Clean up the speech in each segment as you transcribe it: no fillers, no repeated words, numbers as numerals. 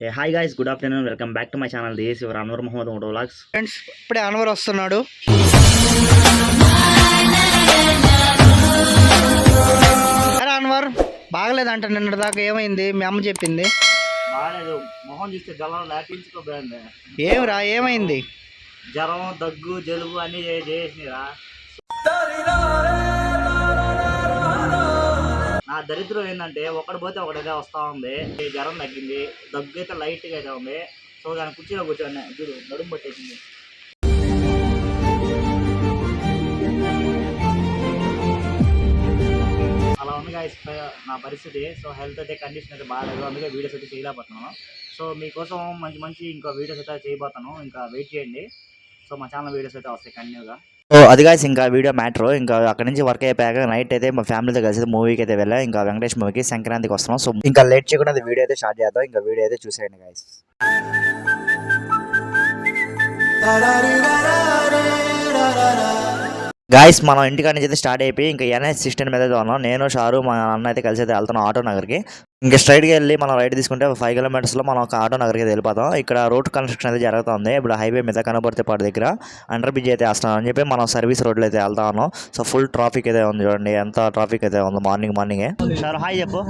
Hi guys, good afternoon. Welcome back to my channel. This your Anwar Mohammed moto vlogs. Friends, ఇప్పుడే అన్వర్ వస్తున్నాడు. అరే అన్వర్, బాగలేదంట నిన్న దాకా. ఏమైంది? మీ అమ్మ చెప్పింది. బాగాలేదు, మొహం చూస్తే గల్లం లేపించుకోబోయింది. ఏమిరా, ఏమైంది? జ్వరం, దగ్గు, జలుబు అన్ని చేసిరా. నా దరిద్రం ఏంటంటే ఒకటి పోతే ఒకటైతే వస్తూ ఉంది. జ్వరం తగ్గింది, దగ్గు అయితే లైట్గా అయితే ఉంది. సో దాని కుర్చీలో కూర్చోండి, చూడు నడుము పట్టేసింది. అలా ఉంది guys నా పరిస్థితి. సో హెల్త్ అయితే కండిషన్ అయితే బాగాలేదు, అందుకే వీడియోస్ అయితే చేయలేకపోతున్నాను. సో మీకోసం మంచి మంచి ఇంకా వీడియోస్ అయితే చేయబోతాను, ఇంకా వెయిట్ చేయండి. సో మా ఛానల్ వీడియోస్ అయితే వస్తాయి కంటిన్యూగా. సో అది గాయస్ ఇంకా వీడియో మ్యాటర్. ఇంకా అక్కడ నుంచి వర్క్ అయిపోయాక నైట్ అయితే మా ఫ్యామిలీతో కలిసి మూవీకి అయితే వెళ్ళా. ఇంకా వెంకటేష్ మూవీకి సంక్రాంతికి వస్తున్నాం. సో ఇంకా లేట్ చేయకుండా వీడియో అయితే స్టార్ట్ చేద్దాం. ఇంకా వీడియో అయితే చూసేయండి గాయస్. గాయస్ మనం ఇంటికాడ నుంచి అయితే స్టార్ట్ అయిపోయి ఇంకా ఎన్ఎస్ సిస్టమ్ మీద అయితే ఉన్నాం. నేను షారు మా అన్న అయితే కలిసి అయితే వెళ్తున్నాం ఆటో నగర్కి. ఇంకా స్ట్రైట్గా వెళ్ళి మనం రైట్ తీసుకుంటే 5 కిలోమీటర్స్లో మనం ఒక ఆటో నగర్కి అయితే వెళ్ళిపోతాం. ఇక్కడ రోడ్ కన్స్ట్రక్షన్ అయితే జరుగుతుంది. ఇప్పుడు హైవే మీద కనబడితేపాటు దగ్గర అండర్ బ్రిడ్జ్ అయితే వేస్తున్నాం అని చెప్పి మనం సర్వీస్ రోడ్లు అయితే వెళ్తా ఉన్నాం. సో ఫుల్ ట్రాఫిక్ అయితే ఉంది, చూడండి ఎంత ట్రాఫిక్ అయితే ఉంది. మార్నింగే షారు హాయ్ చెప్పు.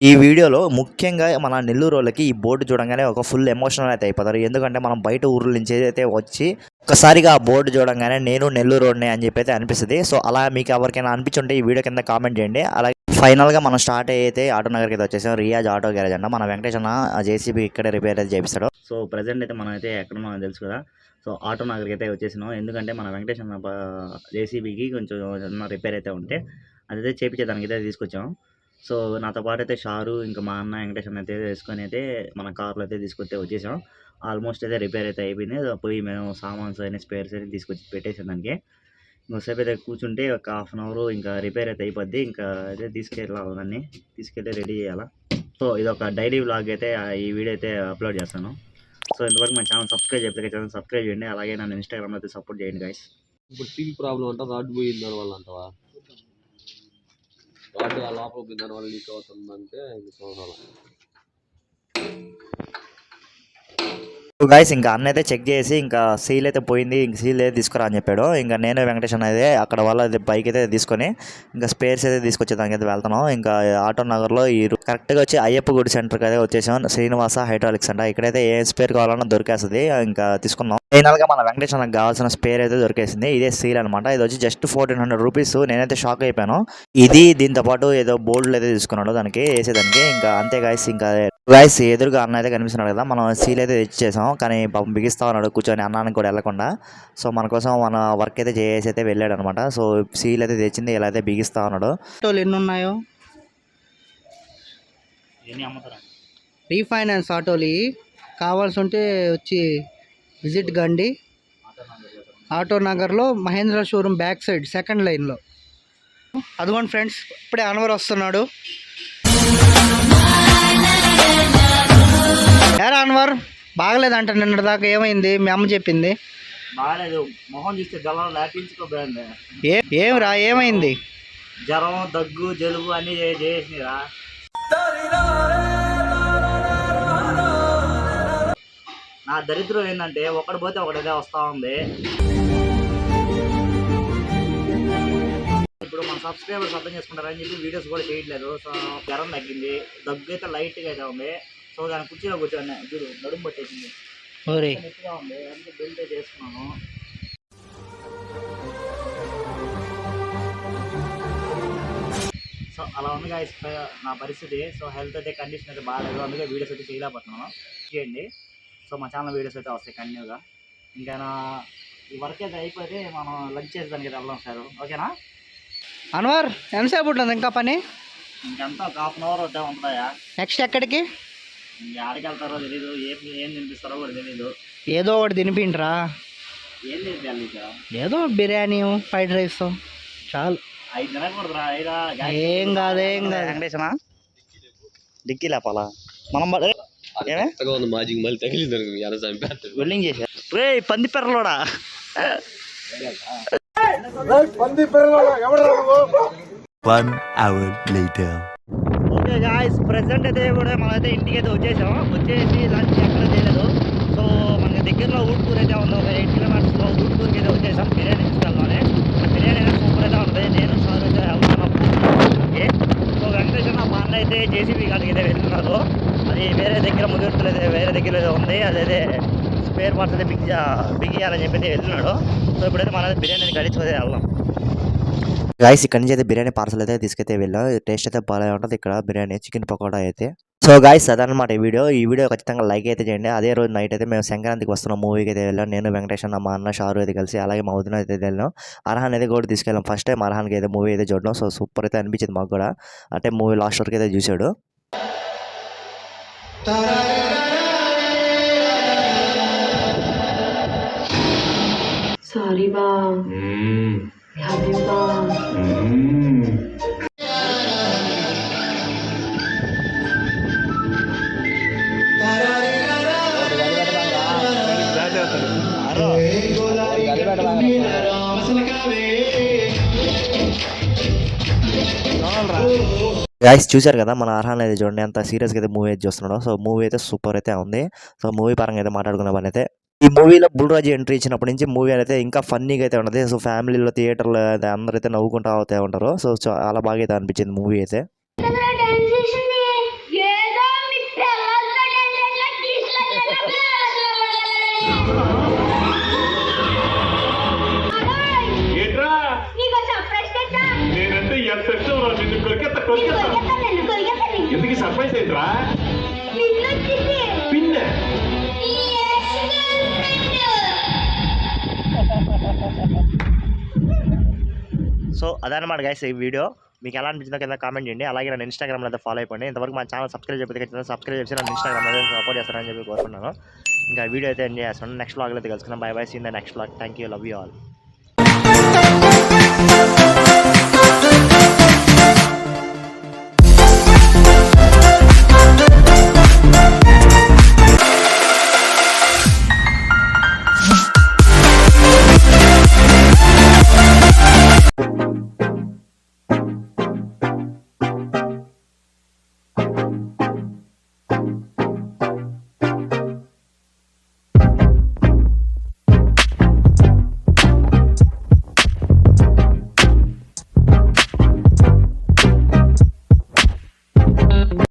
ఈ వీడియోలో ముఖ్యంగా మన నెల్లూరు వాళ్ళకి ఈ బోర్డు చూడంగానే ఒక ఫుల్ ఎమోషనల్ అయితే అయిపోతారు. ఎందుకంటే మనం బయట ఊర్ల నుంచి అయితే వచ్చి ఒకసారిగా ఆ బోర్డు చూడంగానే నేను నెల్లూరు రోడ్ని అని చెప్పి అయితే అనిపిస్తుంది. సో అలా మీకు ఎవరికైనా అనిపించుంటే ఈ వీడియో కింద కామెంట్ చేయండి. అలాగే ఫైనల్గా మనం స్టార్ట్ అయితే ఆటో నగర్కి అయితే వచ్చేసాం. రియాజ్ ఆటో గ్యారేజ్ అంట. మన వెంకటేష్ అన్న జేసీబీ ఇక్కడే రిపేర్ అయితే చేపిస్తాడు. సో ప్రజెంట్ అయితే మనం అయితే ఎక్కడ మనం తెలుసు కదా. సో ఆటో నగర్కి అయితే వచ్చేసినాం. ఎందుకంటే మన వెంకటేష్ అన్న జేసీబీకి కొంచెం రిపేర్ అయితే ఉంటే అదైతే చేపించేదానికి అయితే తీసుకొచ్చాం. సో నాతో పాటు అయితే షారు ఇంకా మా అన్న వెంకటేష్ అన్న అయితే తీసుకొని అయితే మన కార్లో అయితే తీసుకొస్తే వచ్చేసాం. ఆల్మోస్ట్ అయితే రిపేర్ అయితే అయిపోయింది. పోయి మేము సామాన్స్ అయినా స్పేర్స్ అయితే తీసుకొచ్చి పెట్టేసాం దానికి. ఇంకోసేపు అయితే కూర్చుంటే ఒక హాఫ్ అన్ అవర్ ఇంకా రిపేర్ అయితే అయిపోద్ది. ఇంకా అయితే తీసుకెళ్ళాలి, దాన్ని తీసుకెళ్ళి రెడీ చేయాలా. సో ఇది ఒక డైలీ వ్లాగ్ అయితే ఈ వీడియో అయితే అప్లోడ్ చేస్తాను. సో ఇంతవరకు మన ఛానల్ సబ్స్క్రైబ్ చేయకపోతే ఛానల్ సబ్స్క్రైబ్ చేయండి. అలాగే నన్ను ఇన్స్టాగ్రామ్లో అయితే సపోర్ట్ చేయండి గైస్. ఇప్పుడు టీవీ ప్రాబ్లం అంట, రాడ్ పోయింది దాని వల్ల అంటవా? రాడ్ ఆ లోపల పోయింది దాని వల్ల లీక్ అవుతుందంటే గైస్ ఇంకా అన్న అయితే చెక్ చేసి ఇంకా సీల్ అయితే పోయింది, ఇంక సీల్ అయితే తీసుకురా అని చెప్పాడు. ఇంకా నేను వెంకటేష్ అయితే అక్కడ వాళ్ళ బైక్ అయితే తీసుకొని ఇంకా స్పేర్స్ అయితే తీసుకొచ్చే దానికి అయితే వెళ్తున్నాం. ఇంకా ఆటో నగర్లో ఈ కరెక్ట్గా వచ్చి అయ్యప్ప గుడి సెంటర్కి అయితే వచ్చేసాం. శ్రీనివాస హైడ్రాలిక్స్ అంట. ఇక్కడైతే ఏ స్పేర్ కావాలన్నా దొరికేస్తుంది. ఇంకా తీసుకున్నాం. ఫైనల్గా మన వెంకటేష్ అన్నకు కావాల్సిన స్పేర్ అయితే దొరికేసింది. ఇదే సీల్ అనమాట. ఇది వచ్చి జస్ట్ 1400 రూపీస్. నేనైతే షాక్ అయిపోయాను. ఇది దీంతో పాటు ఏదో బోర్డులు అయితే తీసుకున్నాడు దానికి వేసేదానికి. ఇంకా అంతే గాయస్. ఇంకా గాయస్ ఎదురుగా అన్న అయితే కనిపిస్తున్నాడు కదా, మనం సీల్ అయితే తెచ్చేసాం. కానీ పాపం బిగిస్తా ఉన్నాడు కూర్చొని, అన్నానికి కూడా వెళ్ళకుండా. సో మన కోసం మన వర్క్ అయితే చేసి అయితే వెళ్ళాడు అనమాట. సో సీల్ అయితే తెచ్చింది, ఇలా అయితే బిగిస్తా ఉన్నాడు. ఆటోలు ఎన్ని ఉన్నాయో? రీఫైనాన్స్ ఆటోలు కావాల్సి ఉంటే వచ్చి విజిట్ కండి. ఆటో నగర్లో Mahindra showroom back side second లైన్లో. అదిగోండి ఫ్రెండ్స్, ఇప్పుడే అన్వర్ వస్తున్నాడు. ఏరా అన్వర్, బాగలేదంట నిన్న దాకా. ఏమైంది? మీ అమ్మ చెప్పింది. బాగాలేదు, మొహం చూస్తే గల్లం లేపించుకోబోయింది. ఏమిరా, ఏమైంది? జ్వరం, దగ్గు, జలుబు అన్ని చేసిరా. నా దరిద్రం ఏంటంటే ఒకటి పోతే ఒకటైతే వస్తూ ఉంది. ఇప్పుడు మన సబ్స్క్రైబర్స్ అర్థం చేసుకుంటారని చెప్పి వీడియోస్ కూడా చేయట్లేదు. సో జ్వరం తగ్గింది, దగ్గు అయితే లైట్గా అయితే ఉంది. సో దాని కుర్చీలో కూర్చోండి, చూడు నడుము పట్టేసింది, నెట్గా ఉంది. అందుకే బెల్ట్ అయితే వేసుకున్నాను. సో అలా ఉంది గాయస్ నా పరిస్థితి. సో హెల్త్ అయితే కండిషన్ అయితే బాగాలేదు, అందుకే వీడియోస్ అయితే చేయలేకపోతున్నాను. చేయండి. సో మా ఛానల్ వీడియోస్ అయితే వస్తాయి కంటిన్యూగా. ఇంకా ఈ వర్క్ అయితే అయిపోతే మనం లంచ్ చేసేదానికి అయితే వెళ్దాం సార్. ఓకేనా అన్వర్? ఎంతసేపు ఉంటుంది ఇంకా పని? ఇంకంతా ఒక హాఫ్ అన్ అవర్ వద్దా ఉంటుందా? నెక్స్ట్ ఎక్కడికి? ఆడికి వెళ్తారో తెలీదు, ఏం తినిపిస్తారో కూడా తెలీదు. ఏదో ఒకటి తినిపిండ్రా. ఏం తినిపించాలి? ఏదో బిర్యానీ, ఫ్రైడ్ రైస్ చాలు. 5 తినకూడదురా. ఏం కాదు. వెంకటేశనా డిక్కీ లేపాలా మనం వెల్డింగ్ చేసా. రే పంది పెర్రలోడా, పంది పెర్రలోడా. 1 hour later. Okay guys, present అయితే కూడా మనమైతే ఇంటికి అయితే వచ్చేసి లంచ్ ఎక్కడ చేయలేదు. సో మనకి దగ్గరలో ఊట్కూర్ అయితే ఉంది, ఒక 8 కిలోమీటర్స్లో ఊట్కూర్కి అయితే వచ్చేసాం. బిర్యానీ తీసుకెళ్ళాలి. బిర్యానీ అయితే సూపర్ అయితే ఉంటుంది. నేను సార్ అయితే వెళ్తున్నాను. సో వెంకటేష్ అన్న మా అన్న అయితే జేసీబీ కాడికి అయితే వెళ్తున్నారు. అది వేరే దగ్గర ముదురుతులు అయితే వేరే దగ్గర అయితే ఉంది. అదైతే స్పేర్ పార్ట్స్ అయితే బిగియాలని చెప్పి వెళ్తున్నాడు. సో ఇప్పుడైతే మన బిర్యానీ గడిచి అయితే వెళ్దాం. గైస్, ఇక్కడ నుంచి అయితే బిర్యానీ పార్సల్ అయితే తీసుకైతే వెళ్ళాం. టేస్ట్ అయితే బాగా ఉంటుంది ఇక్కడ బిర్యానీ, చికెన్ పకోడా అయితే. సో గైస్, అదనమాట ఈ వీడియో ఖచ్చితంగా లైక్ అయితే చేయండి. అదే రోజు నైట్ అయితే మేము సంక్రాంతికి వస్తున్నాం, మూవీకి అయితే వెళ్ళాం. నేను వెంకటేష్ అన్న, మా అన్న షారు అయితే కలిసి, అలాగే మా వదిన అయితే వెళ్ళాం. అర్హాన్ అయితే కూడా తీసుకెళ్ళాం. ఫస్ట్ టైం అర్హాన్కి అయితే మూవీ అయితే చూడడం. సో సూపర్ అయితే అనిపించింది మాకు కూడా. అంటే మూవీ లాస్ట్ వరకు అయితే చూశాడు. సారీ బా, లవ్ యు బా. గైస్, చూశారు కదా మన అర్హాన్ అయితే చూడండి ఎంత సీరియస్గా అయితే మూవీ అయితే చూస్తున్నాడు. సో మూవీ అయితే సూపర్ అయితే ఉంది. సో మూవీ పరంగా అయితే మాట్లాడుకున్న పని అయితే ఈ మూవీలో బుల్రాజు ఎంట్రీ ఇచ్చినప్పటి నుంచి మూవీ అయితే ఇంకా ఫన్నీగా అయితే ఉంటుంది. సో ఫ్యామిలీలో థియేటర్లో అయితే అందరూ అయితే నవ్వుకుంటూ అవుతూ ఉంటారు. సో చాలా బాగా అయితే అనిపించింది మూవీ అయితే. ఎందుకు సర్ప్రైజ్ ఏంట్రా? పిన్న సో అదనమాట గైస్ ఈ వీడియో. మీకు ఎలా అనిపించిందో కింద కామెంట్ చేయండి. అలాగే నన్ను ఇన్స్టాగ్రామ్లో అయితే ఫాలో అయిపోండి. ఇంతవరకు మా ఛానల్ సబ్స్క్రైబ్ చేయకపోతే సబ్స్క్రైబ్ చేసి నన్ను ఇన్స్టాగ్రామ్లో అయితే సపోర్ట్ చేస్తారని చెప్పి కోరుకుంటున్నాను. ఇంకా వీడియో అయితే ఎంజాయ్ చేస్తాను. నెక్స్ట్ వ్లాగ్లో అయితే కలుసుకుందాం. Bye bye, see in the next vlog. Thank you, love you all.